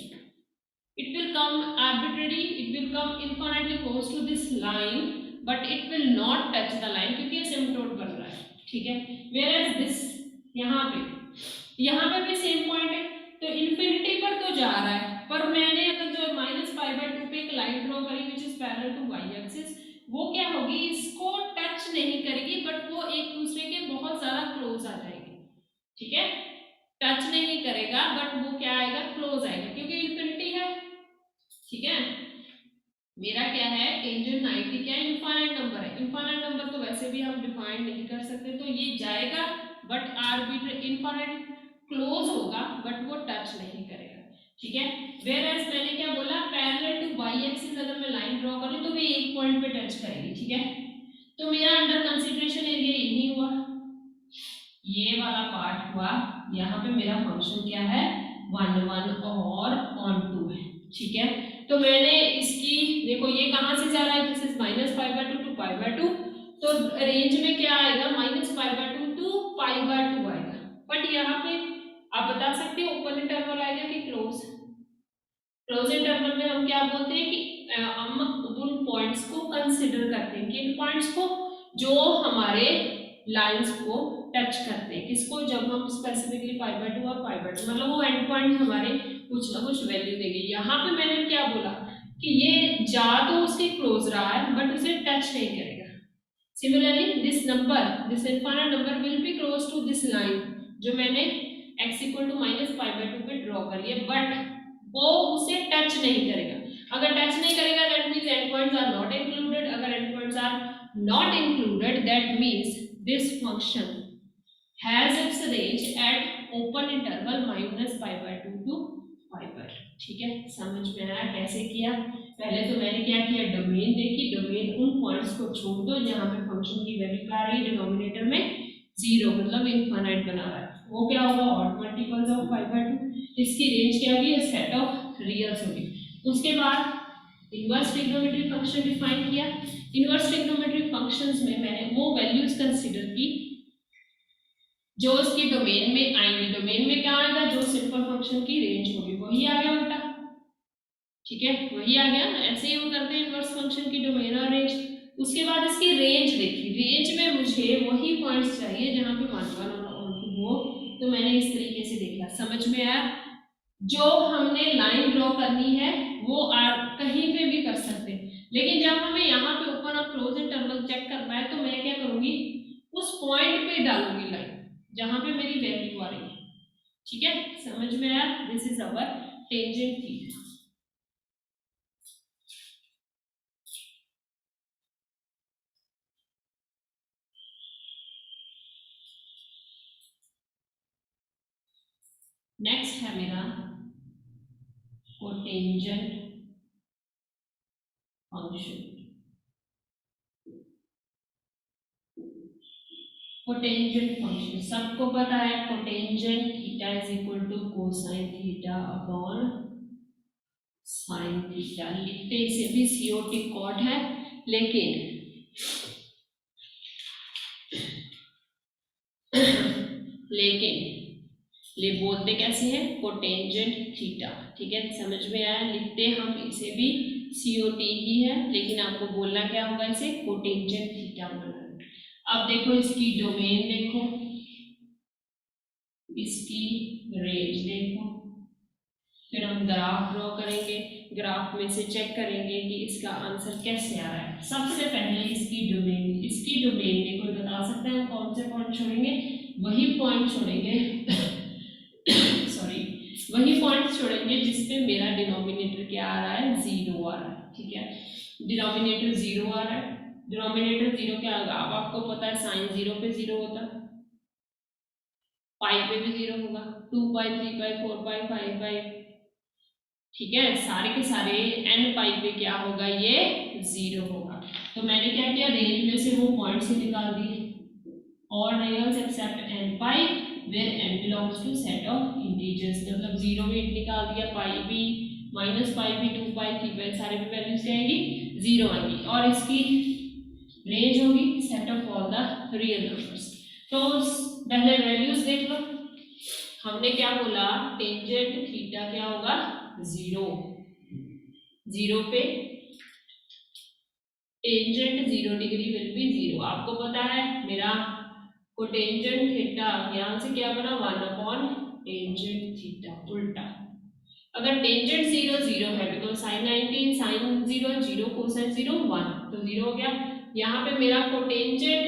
It will come arbitrary, it will come infinitely close to this line, but it will not touch the line क्योंकि asymptote बन रहा है। ठीक है, whereas this यहाँ पे भी सेम पॉइंट है, तो इन्फिनिटी पर तो जा रहा है, पर मैंने अगर जो -π/2 पे एक लाइन ड्रॉ करी which is parallel to Y axis, वो क्या होगी, इसको टच नहीं करेगी, बट वो एक दूसरे के बहुत ज्यादा क्लोज आ जाएगी। ठीक है, टच नहीं करेगा बट वो क्या आएगा, क्लोज आएगा क्योंकि इन्फिनिटी है। ठीक है, मेरा क्या है, टेंजेंट 90 क्या है, इनफाइनाइट नंबर है। इनफाइनाइट नंबर तो वैसे भी हम डिफाइन नहीं कर सकते, तो ये जाएगा बट आर्बिट्रेरी इनफाइनाइट क्लोज होगा बट वो टच नहीं करेगा। ठीक है, वेयरएज मैंने क्या बोला, पैरेलल टू वाई एक्सिस अगर मैं लाइन ड्रॉ करूं तो भी एक पॉइंट पे टच करेगी। ठीक है, तो मेरा अंडर कंसीडरेशन एरिया यही हुआ, ये वाला पार्ट हुआ। यहाँ पे मेरा फंक्शन क्या है, 1 1 और ऑन 2 है। ठीक है, तो मैंने इसकी देखो ये कहाँ से जा रहा है, दिस इज -π/2 टू π/2, तो रेंज में क्या आएगा, -π/2 टू π/2 आएगा। बट यहाँ पे आप बता सकते हो ओपन इंटरवल आएगा कि क्लोज इंटरवल में हम क्या बोलते हैं कि हम उन पॉइंट्स को कंसिडर करते हैं, किन पॉइंट्स को, जो हमारे लाइंस को टच करते हैं, किसको, जब हम स्पेसिफिकली π/2 और π/2 मतलब वो एंड पॉइंट हमारे कुछ ना कुछ वैल्यू देंगे। यहाँ पे मैंने क्या बोला कि ये जा तो उसके क्लोज रहा है बट उसे टच नहीं करेगा। Similarly this number, this infinite number will be close to this line जो मैंने x इक्वल टू -π/2 पे ड्रॉ कर लिया, बट वो उसे टच नहीं करेगा। अगर टच नहीं करेगा that means end points are not included. अगर end points are not included that means this function has its range at open interval -π/2 to π/. ठीक है, समझ में आया कैसे किया? पहले तो मैंने क्या किया, डोमेन देखी, डोमेन उन पॉइंट्स को छोड़ दो जहां पे फंक्शन की वैल्यू क्या आ रही है डिनोमिनेटर में 0 मतलब इनफाइनाइट बना रहा है, वो क्या होगा ऑड मल्टीपल्स ऑफ π/2। इसकी रेंज क्या होगी, सेट ऑफ रियल्स होगी। उसके बाद इनवर्स ट्रिग्नोमेट्रिक फंक्शन डिफाइन किया। इनवर्स ट्रिग्नोमेट्रिक फंक्शंस में मैंने वो वैल्यूज कंसीडर की जो उसके डोमेन में आएंगे। डोमेन में क्या आएगा, जो सिंपल फंक्शन की रेंज होगी वही आ गया बेटा। ठीक है, वही आ गया। ऐसे ही हम करते हैं इनवर्स फंक्शन की डोमेन और रेंज। उसके बाद इसकी रेंज देखी, रेंज में मुझे वही पॉइंट्स चाहिए जहां पे 1 1 और 2 हो, तो मैंने इस तरीके से देखा। समझ में आया? जो हमने लाइन ड्रॉ करनी है वो आप कहीं पे भी कर सकते हैं, लेकिन जब हमें यहाँ पे ओपन और क्लोज इंटरवल चेक करना है तो मैं क्या करूंगी, उस पॉइंट पे डालूंगी लाइन जहां पे मेरी वैल्यू आ रही है। ठीक है, समझ में आया? This is our tangent theta. Next है मेरा कोटेंजेंट फंक्शन। कोटेंजेंट फंक्शन सबको पता है, cotangent theta is equal to cosine theta upon sine theta. लिखते इसे भी सीओटी कॉट है, लेकिन ये बोलते कैसे हैं, कोटेंजेंट थीटा। ठीक है, समझ में आया? लिखते हम इसे भी सीओटी ही है, लेकिन आपको बोलना क्या होगा, इसे कोटेंजेंट थीटा बोलना। अब देखो इसकी डोमेन देखो, इसकी रेंज देखो, फिर हम ग्राफ ड्रॉ करेंगे, ग्राफ में से चेक करेंगे कि इसका आंसर कैसे आ रहा है। सबसे पहले इसकी डोमेन में कोई बता सकता है हम कौन से पॉइंट छोड़ेंगे? वही पॉइंट छोड़ेंगे सॉरी, वही पॉइंट छोड़ेंगे जिसपे मेरा डिनोमिनेटर क्या आ रहा है, 0 आ रहा है। ठीक है, डिनोमिनेटर 0 आ रहा है, डिनोमिनेटर 0 क्या होगा, अब आपको पता है साइन 0 पे 0 होता है, पाई पे भी 0 होगा, 2 पाई 3 पाई 4 पाई 5 पाई। ठीक है, सारे के सारे एन पाई पे क्या होगा, ये 0 होगा। तो मैंने क्या किया, रेंज में से वो पॉइंट्स ही निकाल दिए, all reals except n pi where n belongs to set of integers। मतलब 0 भी निकाल दिया, पाई भी, माइनस पाई भी, 2 पाई 3 पाई, सारे भी वैल्यूज क्या आएगी, 0 आएगी। और इसकी रेंज होगी set of all the real numbers. तो पहले वैल्यूज देख लो, हमने क्या बोला, टेंजेंट थीटा क्या होगा, 0 पे टेंजेंट 0 डिग्री विल बी 0। आपको पता है मेरा कोटेंजेंट थीटा यहाँ से क्या बना, 1 अपॉन टेंजेंट थीटा उल्टा। अगर टेंजेंट 0 0 है, बिकॉज साइन 90 साइन 0 0 कोसाइन 0 1, तो 0 हो गया। यहाँ पे मेरा कोटेंजेंट,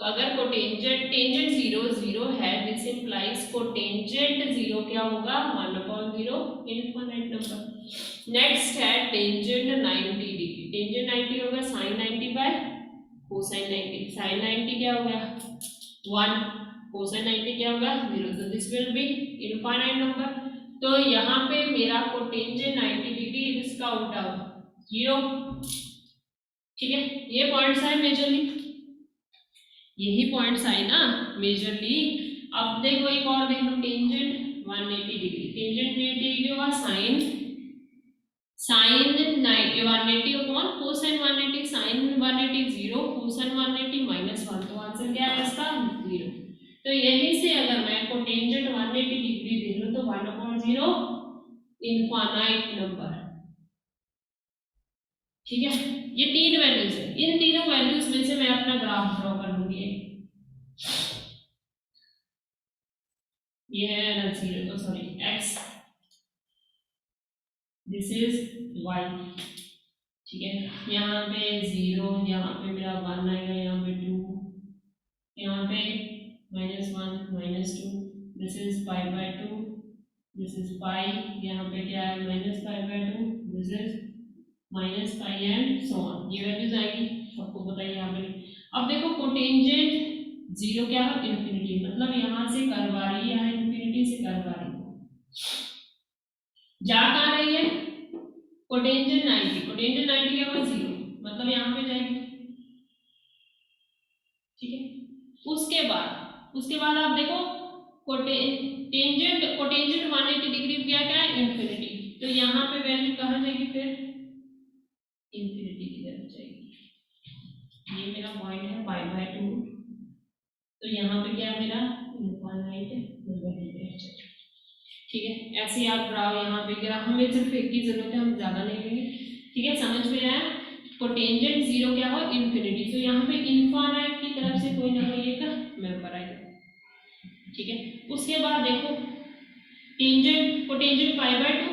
अगर कोटेंजेंट टेंजेंट 0 0 है, दिस इंप्लाइज कोटेंजेंट 0 क्या होगा, 1 अपॉन 0 इनफिनिट नंबर। नेक्स्ट है टेंजेंट 90 डिग्री, टेंजेंट 90 होगा साइन 90 बाय कोसाइन 90। साइन 90 क्या होगा 1, कोसाइन 90 क्या होगा 0, तो this will be infinite number. तो यहाँ पे मेरा कोटेंजेंट 90 डिग्री इसका उल्टा 0। ठीक है, ये पॉइंट्स है मेजरली, यही पॉइंट्स आए ना मेजरली। अब देखो एक और देख लो, टेंजेंट 180 डिग्री, टेंजेंट 180 डिग्री होगा sine 180 upon cosine 180, sine 180 0, cosine 180 -1, तो आंसर क्या है इसका 0। तो यहीं से अगर मैं कोटेंजेंट 180 डिग्री देख लूं तो 1 अपॉन 0 इनफाइनाइट नंबर। ठीक है, ये तीन वैल्यूज है, इन तीनों वैल्यूज में से मैं अपना ग्राफ ड्रॉ कर लूंगी। ये है ना zero, sorry X, this is Y, ठीक है। यहाँ पे जीरो, यहाँ पे मेरा वन आएगा, यहाँ पे टू, यहाँ पे -1 -2, this is pi by two, this is pi, यहाँ पे क्या है -π/2, this is -π and so on. ये वैल्यूज आएगी, सबको पता है यहाँ पे। अब देखो कोटेंजेंट जीरो क्या है, इन्फिनिटी, मतलब यहाँ से कर्व आ रही है, इन्फिनिटी से कर्व आ रही है, जा कहाँ रही है, कोटेंजेंट 90, कोटेंजेंट 90 क्या होगा, जीरो, मतलब यहाँ पे जाएगी, ठीक है। उसके बाद आप देखो कोटेंजेंट 180 डिग्री क्या क्या है, इन्फिनिटी, तो यहाँ पे वैल्यू कहाँ जाएगी, फिर इन्फिनिटी की तरफ जाएगी। ये मेरा पॉइंट है π/2, तो यहाँ पे क्या है मेरा इनफाइनाइट नंबर, ठीक है। ऐसे आप ग्राफ यहाँ पे ग्राफ, हमें सिर्फ एक की जरूरत है, हम ज्यादा नहीं लेंगे, ठीक है। समझ में आया, कोटेंजेंट जीरो क्या हो, इन्फिनिटी, तो यहाँ पे इनफाइनाइट की तरफ से कोई ना कोई एक मेंबर आएगा, ठीक है। उसके बाद देखो टेंजेंट, कोटेंजेंट π/2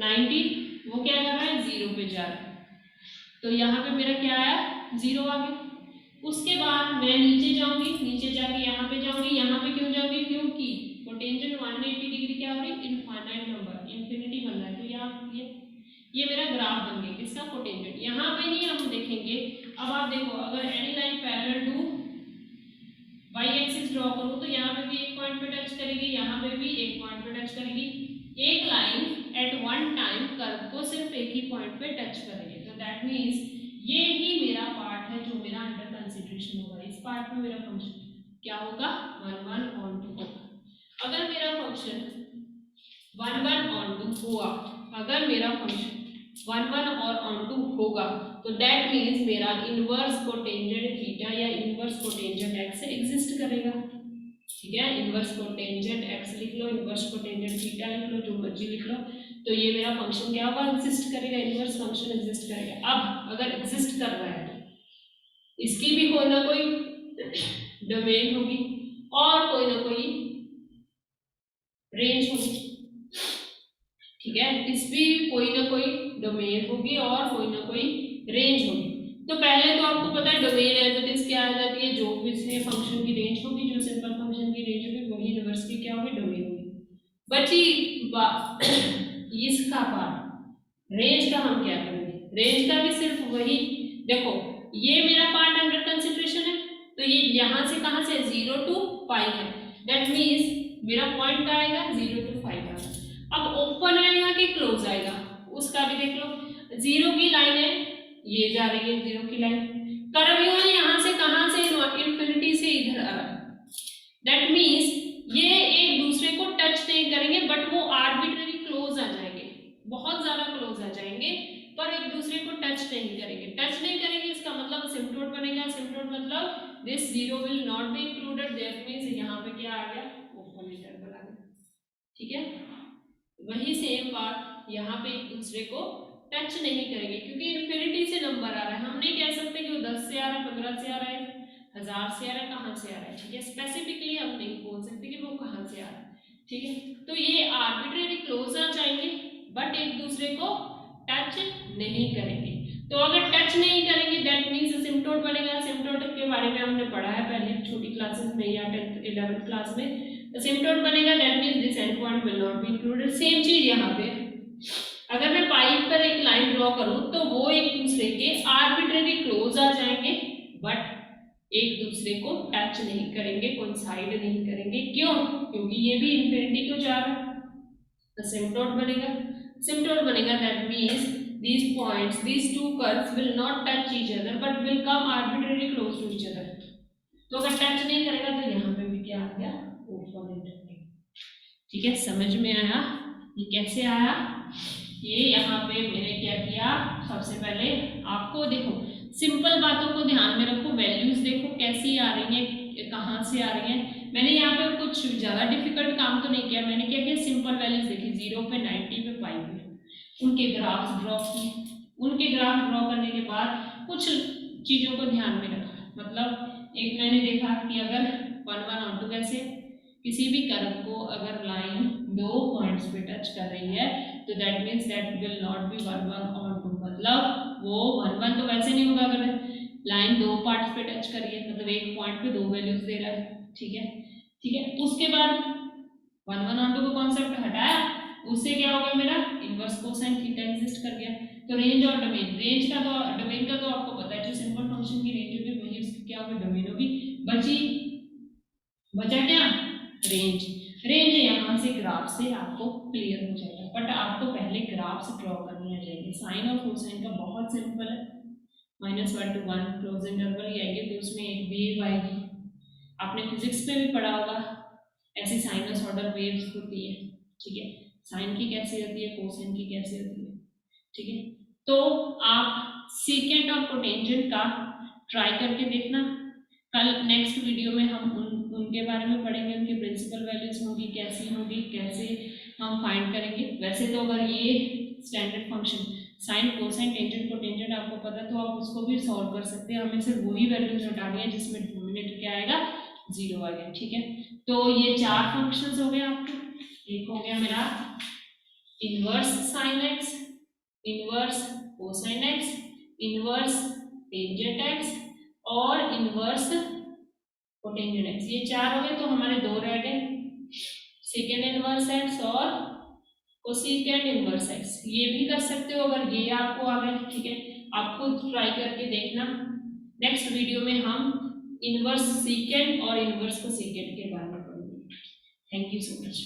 90, वो क्या कर रहा है, जीरो पे जा रहा है, तो यहाँ पे मेरा क्या आया, जीरो आ गया। उसके बाद मैं नीचे जाऊंगी, नीचे जाके यहाँ पे जाऊंगी, यहाँ पे क्यों जाऊंगी, क्योंकि पोटेंशियल 180 डिग्री क्या हो रही है, इनफाइनाइट नंबर, इन्फिनिटी बन रहा है, तो यहाँ ये मेरा ग्राफ बन गया किसका, पोटेंशियल। यहाँ पे ही हम देखेंगे, अब आप देखो अगर any line parallel to Y axis draw करूँ तो यहाँ पे भी एक पॉइंट पे टच करेगी, यहाँ पे भी एक पॉइंट पे टच करेगी, एक line at one time curve को सिर्फ एक ही पॉइंट पे टच करेगी, तो दैट मीन्स ये ही मेरा पार्ट है जो मेरा अंडर कंसिडरेशन होगा। इस पार्ट में मेरा फंक्शन क्या होगा, 1 1 on 2 होगा। अगर मेरा फंक्शन 1 1 on 2 हुआ, अगर मेरा फंक्शन 1 1 और on 2 होगा, तो दैट मीन्स मेरा इनवर्स कोटेंजेंट थीटा या इनवर्स कोटेंजेंट एक्स एग्जिस्ट करेगा, ठीक है। इनवर्स कोटेंजेंट एक्स लिख लो, इनवर्स कोटेंजेंट थीटा लिख लो, जो मर्जी लिख लो, तो ये मेरा फंक्शन क्या होगा, एग्जिस्ट करेगा, इनवर्स फंक्शन एग्जिस्ट करेगा। अब अगर एग्जिस्ट कर रहा है तो इसकी भी कोई ना कोई डोमेन होगी और कोई ना कोई रेंज होगी, ठीक है। इस भी कोई ना कोई डोमेन होगी और कोई ना कोई रेंज होगी। तो पहले तो आपको पता है डोमेन एज क्या आ जाती है, जो भी फंक्शन की रेंज होगी, जो सिंपल फंक्शन की रेंज होगी, वही इनवर्स की क्या होगी, डोमेन होगी। बची इसका पार्ट रेंज का हम क्या करेंगे, रेंज का भी सिर्फ वही, देखो ये मेरा पार्ट अंडर कंसिडरेशन है, तो ये यहाँ से कहाँ से, 0 to π है, दैट मीन्स मेरा पॉइंट का आएगा 0 to 5 का। अब ओपन आएगा कि क्लोज आएगा, उसका भी देख लो, 0 की लाइन है, ये जा रही है 0 की लाइन, कर्व यू है यहाँ से कहाँ से, इन्फिनिटी से इधर आ रहा है, दैट मीन्स ये एक दूसरे को टच नहीं करेंगे, बट वो आर्बिट्ररी क्लोज आ जाएंगे, बहुत ज्यादा क्लोज आ जाएंगे, पर एक दूसरे को टच नहीं करेंगे। टच नहीं करेंगे इसका मतलब सिम्प्टोड बनेगा, सिम्प्टोड मतलब this 0 will not be included, that means यहाँ पे क्या आ गया, ओपन इंटरवल आ गया, ठीक है। वही सेम बात यहाँ पे एक दूसरे को टच नहीं करेंगे, क्योंकि इन्फिनिटी से नंबर आ रहा है, हम नहीं कह सकते कि वो 10 से आ रहा है, 15 से आ रहा है, 1000 से आ रहा है, कहाँ से आ रहा है, ठीक है। स्पेसिफिकली हम नहीं बोल सकते कि वो कहाँ से आ रहा है, ठीक है। तो ये आर्बिट्रेरी क्लोज आ जाएंगे, बट एक दूसरे को टच नहीं करेंगे। तो अगर टच नहीं करेंगे दैट मीन्स सिम्प्टोड बनेगा। सिम्प्टोड के बारे में हमने पढ़ा है पहले छोटी क्लासेस में या 10th 11th क्लास में, सिम्प्टोड बनेगा that means this and point will not be included. Same चीज यहाँ पे, अगर मैं पाइप पर एक लाइन ड्रॉ करूं तो वो एक दूसरे के आर्बिट्रेरी क्लोज आ जाएंगे, बट एक दूसरे को टच नहीं करेंगे, कोइंसाइड नहीं करेंगे। क्यों? क्योंकि ये भी इंफिनिटी को जा रहा है, तो सिम्प्टोड बनेगा। सिम्प्टोड बनेगा that means these points, these two curves will not touch each other but will come arbitrarily close to each other। तो अगर टच नहीं करेगा तो यहाँ पे भी क्या आ गया, ओपन इंटरवल, ठीक है। समझ में आया ये कैसे आया? ये यहाँ पे मैंने क्या किया, सबसे पहले आपको देखो सिंपल बातों को ध्यान में रखो, वैल्यूज देखो कैसी आ रही है, कहाँ से आ रही है। मैंने यहाँ पे कुछ ज्यादा डिफिकल्ट काम तो नहीं किया, मैंने क्या किया, सिंपल वैल्यूज देखी, 0 पे, 90 पे, 5 पे, उनके ग्राफ्स ड्रॉ किए। उनके ग्राफ ड्रॉ करने के बाद कुछ चीजों को ध्यान में रखा, मतलब एक मैंने देखा कि अगर 1 1 on 2 कैसे, किसी भी कर्व को अगर लाइन दो पॉइंट्स पे टच कर रही है तो that means that will not be 1 1 on 2, मतलब वो 1 1 तो वैसे नहीं होगा अगर लाइन दो पार्ट्स पे टच करिए, मतलब एक पॉइंट पे दो वैल्यूज दे रहा है, ठीक है, ठीक है। उसके बाद 1 1 ऑन 2 को कॉन्सेप्ट हटाया, उससे क्या होगा मेरा इनवर्स कोसाइन थीटा एग्जिस्ट कर गया। तो रेंज और डोमेन, रेंज का तो डोमेन का तो आपको पता है, जो सिंपल फंक्शन की रेंज होगी वही उसकी क्या होगी डोमेन होगी। बचा क्या रेंज। रेंज यहाँ से ग्राफ से आपको क्लियर हो जाएगा, बट आपको पहले ग्राफ से ड्रॉ करनी आ जाएगी। साइन और कोसाइन का बहुत सिंपल है, -1 to 1 क्लोज इंटरवल ही आएगी तो उसमें एक वेव आएगी। आपने फिजिक्स में भी पढ़ा होगा ऐसी साइनसॉइडल वेव्स होती है, ठीक है। साइन की कैसी होती है, कोसाइन की कैसी होती है, ठीक है। तो आप सीकेंट और कोटेंजेंट का ट्राई करके देखना। कल नेक्स्ट वीडियो में हम उनके बारे में पढ़ेंगे, उनकी प्रिंसिपल वैल्यूज होंगी कैसी होंगी, कैसे हम फाइंड करेंगे। वैसे तो अगर ये standard function sine cosine tangent cotangent आपको पता है तो आप उसको भी सॉल्व कर सकते हैं। हमें सिर्फ वही वैल्यूज हटानी है जिसमें डिनोमिनेटर क्या आएगा 0 आ गया, ठीक है। तो ये चार फंक्शंस हो गए आपके। एक हो गया मेरा inverse sine x, inverse cosine x, inverse tangent x और इनवर्स कोटेंजेंट एक्स, ये चार हो गए। तो हमारे दो रह गए, सेकेंड इनवर्स एक्स और कोसेकेंट इनवर्स एक्स। ये भी कर सकते हो अगर ये आपको आ गए, ठीक है। आप खुद ट्राई करके देखना। नेक्स्ट वीडियो में हम इनवर्स सेकेंड और इनवर्स कोसेकेंट के बारे में पढ़ेंगे। Thank you so much.